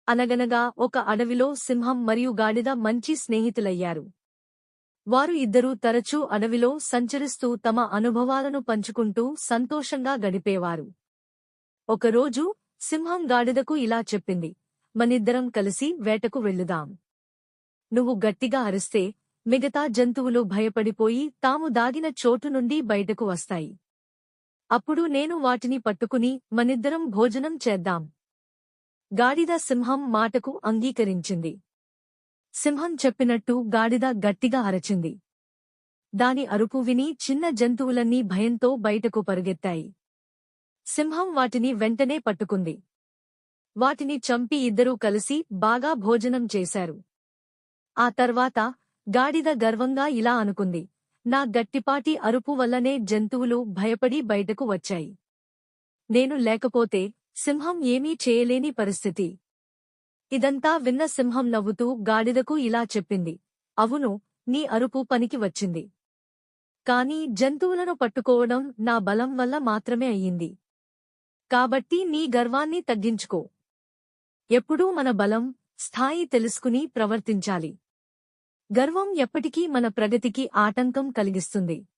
అనగనగా ఒక అడవిలో సింహం మరియు గాడిద మంచి స్నేహితులయ్యారు. వారు ఇద్దరూ తరచూ అడవిలో సంచరిస్తూ తమ అనుభవాలను పంచుకుంటూ సంతోషంగా గడిపేవారు. ఒకరోజు సింహం గాడిదకు ఇలా చెప్పింది, మనిద్దరం కలిసి వేటకు వెళ్ళుదాం. నువ్వు గట్టిగా అరిస్తే మిగతా జంతువులు భయపడిపోయి తాము దాగిన చోటు నుండి బయటకు వస్తాయి. అప్పుడు నేను వాటిని పట్టుకుని మనిద్దరం భోజనం చేద్దాం. గాడిద సింహం మాటకు అంగీకరించింది. సింహం చెప్పినట్టు గాడిద గట్టిగా అరచింది. దాని అరుపు విని చిన్న జంతువులన్నీ భయంతో బయటకు పరుగెత్తాయి. సింహం వాటిని వెంటనే పట్టుకుంది. వాటిని చంపి ఇద్దరూ కలిసి బాగా భోజనం చేశారు. ఆ తర్వాత గాడిద గర్వంగా ఇలా అనుకుంది, నా గట్టిపాటి అరుపు వల్లనే జంతువులు భయపడి బయటకు వచ్చాయి. నేను లేకపోతే సింహం ఏమీ చేయలేని పరిస్థితి. ఇదంతా విన్న సింహం నవ్వుతూ గాడిదకు ఇలా చెప్పింది, అవును, నీ అరుపు పనికి వచ్చింది. కాని జంతువులను పట్టుకోవడం నా బలం వల్ల మాత్రమే అయ్యింది. కాబట్టి నీ గర్వాన్ని తగ్గించుకో. ఎప్పుడూ మన బలం, స్థాయి తెలుసుకుని ప్రవర్తించాలి. గర్వం ఎప్పటికీ మన ప్రగతికి ఆటంకం కలిగిస్తుంది.